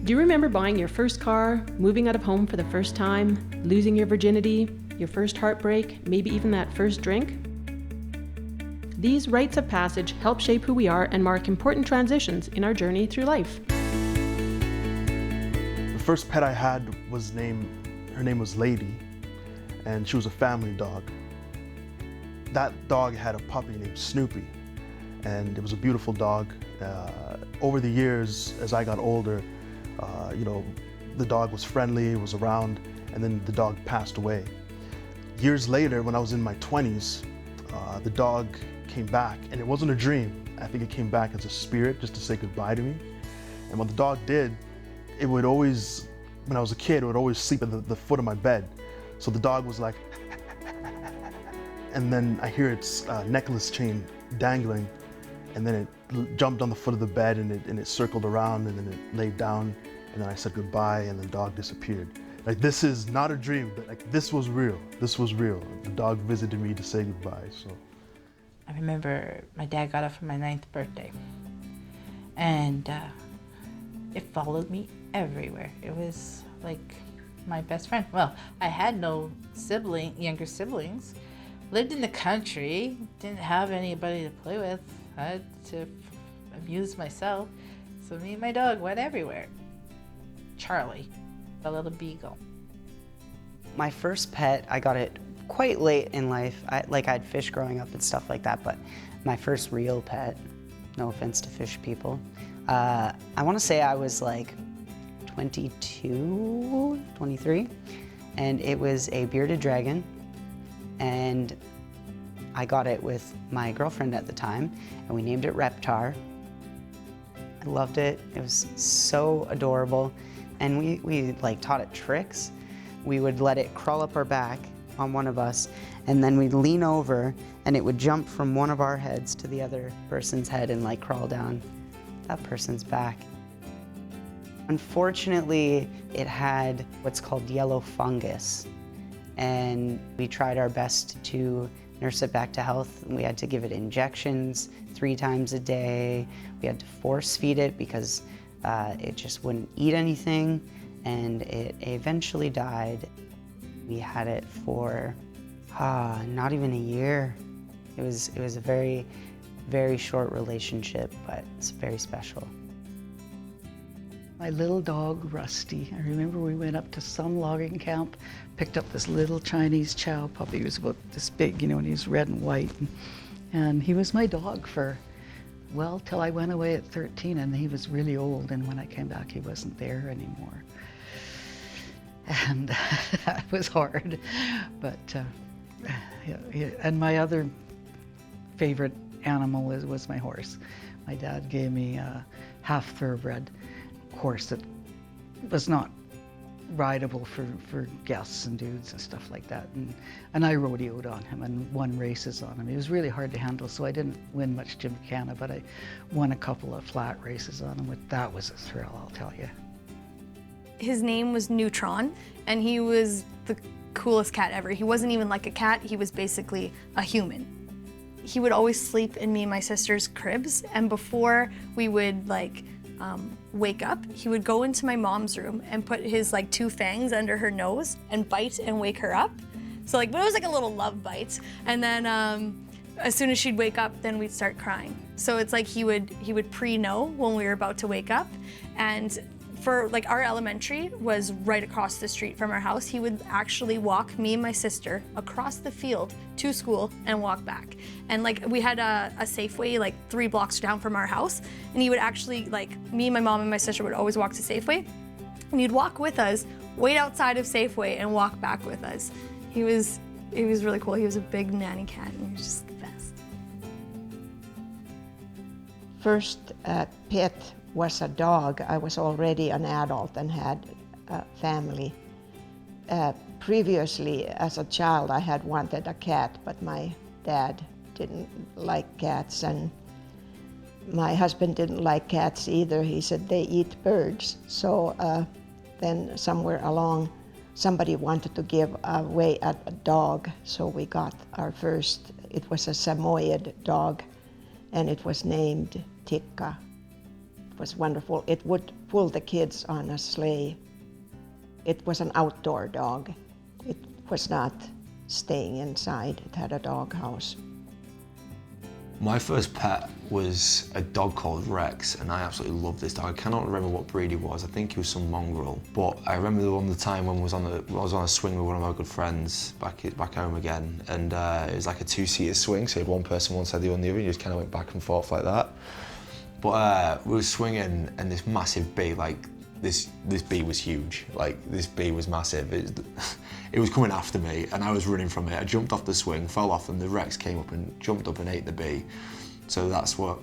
Do you remember buying your first car, moving out of home for the first time, losing your virginity, your first heartbreak, maybe even that first drink? These rites of passage help shape who we are and mark important transitions in our journey through life. The first pet I had her name was Lady, and she was a family dog. That dog had a puppy named Snoopy, and it was a beautiful dog. Over the years, as I got older, the dog was friendly, was around, and then the dog passed away. Years later, when I was in my 20s, the dog came back, and it wasn't a dream. I think it came back as a spirit just to say goodbye to me. And when the dog did, it would always, when I was a kid, it would always sleep at the foot of my bed. So the dog was like, and then I hear its necklace chain dangling, and then it jumped on the foot of the bed, and it circled around, and then it laid down, and then I said goodbye, and the dog disappeared. Like, this is not a dream, but like, this was real. This was real. The dog visited me to say goodbye, so. I remember my dad got it for my 9th birthday, and it followed me everywhere. It was like my best friend. Well, I had no younger siblings, lived in the country, didn't have anybody to play with, I had to amuse myself, so me and my dog went everywhere. Charlie, a little Beagle. My first pet, I got it quite late in life. I had fish growing up and stuff like that, but my first real pet, no offense to fish people, I want to say I was like 22, 23, and it was a bearded dragon, and I got it with my girlfriend at the time, and we named it Reptar. I loved it. It was so adorable, and we like taught it tricks. We would let it crawl up our back on one of us, and then we'd lean over, and it would jump from one of our heads to the other person's head and like crawl down that person's back. Unfortunately, it had what's called yellow fungus, and we tried our best to nurse it back to health. We had to give it injections 3 times a day. We had to force feed it because it just wouldn't eat anything, and it eventually died. We had it for not even a year. It was a very, very short relationship, but it's very special. My little dog, Rusty. I remember we went up to some logging camp, picked up this little Chinese chow puppy. He was about this big, and he was red and white. And he was my dog for, well, till I went away at 13, and he was really old, and when I came back, he wasn't there anymore. And that was hard. But, and my other favorite animal was my horse. My dad gave me a half thoroughbred horse that was not rideable for guests and dudes and stuff like that. And I rodeoed on him and won races on him. He was really hard to handle, so I didn't win much Gymkhana, but I won a couple of flat races on him. That was a thrill, I'll tell you. His name was Neutron, and he was the coolest cat ever. He wasn't even like a cat, he was basically a human. He would always sleep in me and my sister's cribs, and before we would wake up, he would go into my mom's room and put his 2 fangs under her nose and bite and wake her up. So but it was like a little love bite. And then as soon as she'd wake up, then we'd start crying. So it's like he would pre-know when we were about to wake up. And for our elementary was right across the street from our house. He would actually walk me and my sister across the field to school and walk back. And we had a Safeway 3 blocks down from our house, and he would actually me, my mom, and my sister would always walk to Safeway, and he'd walk with us, wait outside of Safeway, and walk back with us. He was really cool. He was a big nanny cat, and he was just the best. First pet was a dog. I was already an adult and had a family. Previously, as a child, I had wanted a cat, but my dad didn't like cats, and my husband didn't like cats either. He said they eat birds. So then somewhere along, somebody wanted to give away a dog, so we got our first. It was a Samoyed dog, and it was named Tikka. It was wonderful. It would pull the kids on a sleigh. It was an outdoor dog. It was not staying inside. It had a dog house. My first pet was a dog called Rex, and I absolutely loved this dog. I cannot remember what breed he was. I think he was some mongrel. But I remember the time when I was on a swing with one of my good friends back home again, and it was like a two-seater swing, so you had one person one side, the other on the other, and you just kind of went back and forth like that. But we were swinging, and this massive bee, like this bee was huge. Like this bee was massive. It was coming after me, and I was running from it. I jumped off the swing, fell off, and the Rex came up and jumped up and ate the bee. So that's what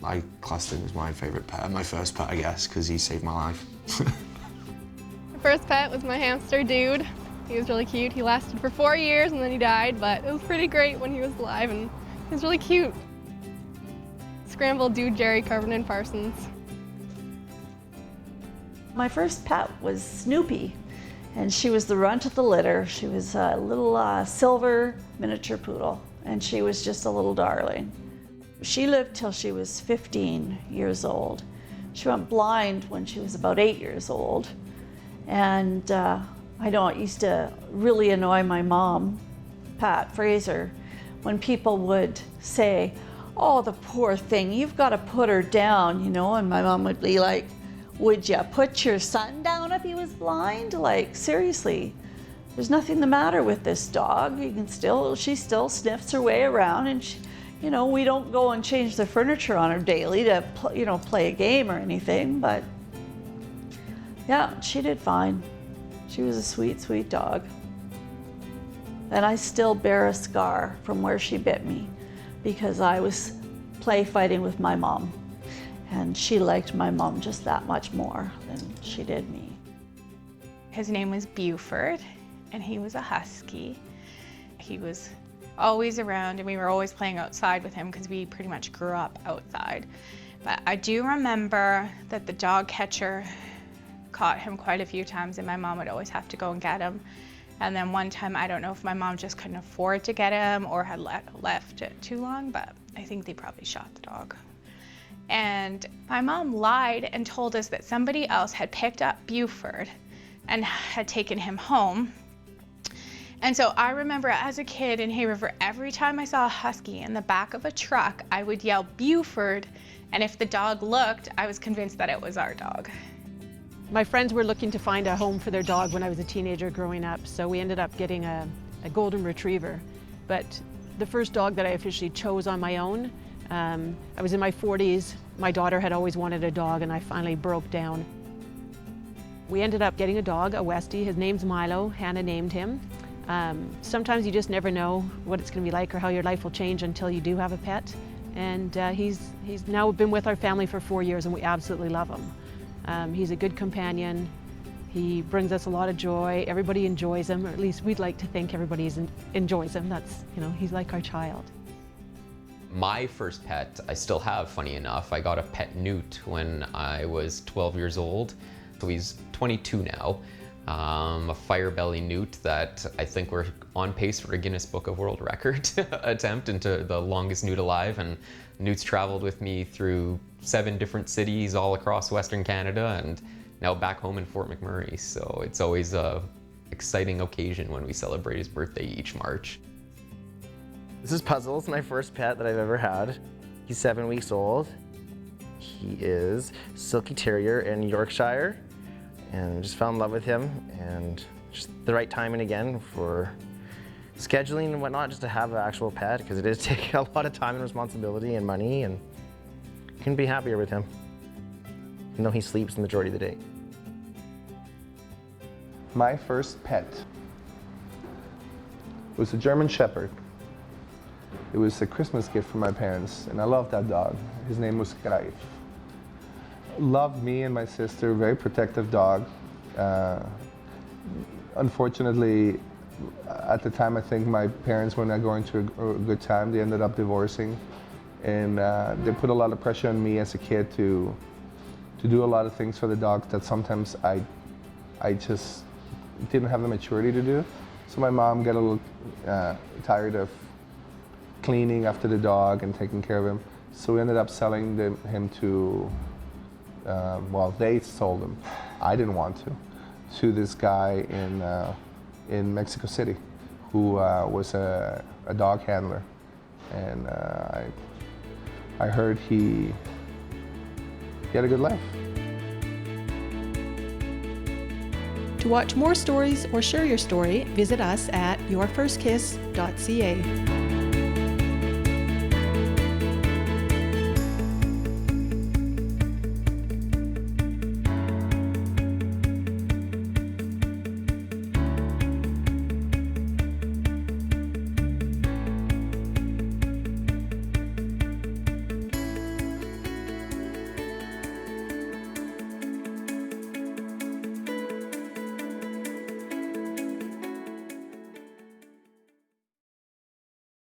I classed him as my favourite pet, my first pet, I guess, because he saved my life. My first pet was my hamster, Dude. He was really cute. He lasted for 4 years and then he died, but it was pretty great when he was alive, and he was really cute. Scrambled Dude Jerry covered in Parsons. My first pet was Snoopy, and she was the runt of the litter. She was a little silver miniature poodle, and she was just a little darling. She lived till she was 15 years old. She went blind when she was about 8 years old, and I know it used to really annoy my mom, Pat Fraser, when people would say, "Oh, the poor thing, you've got to put her down," you know, and my mom would be like, "Would you put your son down if he was blind? Like, seriously, there's nothing the matter with this dog. She still sniffs her way around, and she, you know, we don't go and change the furniture on her daily to, play a game or anything, but yeah, she did fine. She was a sweet, sweet dog. And I still bear a scar from where she bit me because I was play fighting with my mom. And she liked my mom just that much more than she did me. His name was Buford, and he was a husky. He was always around, and we were always playing outside with him because we pretty much grew up outside. But I do remember that the dog catcher caught him quite a few times, and my mom would always have to go and get him. And then one time, I don't know if my mom just couldn't afford to get him or had left it too long, but I think they probably shot the dog. And my mom lied and told us that somebody else had picked up Buford and had taken him home. And so I remember as a kid in Hay River, every time I saw a husky in the back of a truck, I would yell Buford, and if the dog looked, I was convinced that it was our dog. My friends were looking to find a home for their dog when I was a teenager growing up, so we ended up getting a golden retriever. But the first dog that I officially chose on my own, I was in my 40s. My daughter had always wanted a dog, and I finally broke down. We ended up getting a dog, a Westie. His name's Milo. Hannah named him. Sometimes you just never know what it's going to be like or how your life will change until you do have a pet. And he's now been with our family for 4 years, and we absolutely love him. He's a good companion. He brings us a lot of joy. Everybody enjoys him, or at least we'd like to think everybody enjoys him. That's, he's like our child. My first pet, I still have, funny enough. I got a pet newt when I was 12 years old. So he's 22 now. A fire belly newt that I think we're on pace for a Guinness Book of World Record attempt into the longest newt alive. And newts traveled with me through 7 different cities all across Western Canada and now back home in Fort McMurray. So it's always a exciting occasion when we celebrate his birthday each March. This is Puzzles, my first pet that I've ever had. He's 7 weeks old. He is Silky Terrier in Yorkshire, and just fell in love with him, and just the right timing again for scheduling and whatnot, just to have an actual pet, because it is taking a lot of time and responsibility and money, and couldn't be happier with him. Even though he sleeps the majority of the day. My first pet was a German Shepherd. It was a Christmas gift from my parents, and I loved that dog. His name was Greif. Loved me and my sister, very protective dog. Unfortunately, at the time, I think my parents were not going through a good time. They ended up divorcing, and they put a lot of pressure on me as a kid to do a lot of things for the dog that sometimes I just didn't have the maturity to do. So my mom got a little tired of cleaning after the dog and taking care of him. So we ended up selling him to well, they sold him. I didn't want to this guy in Mexico City, who was a dog handler, and I heard he had a good life. To watch more stories or share your story, visit us at yourfirstkiss.ca.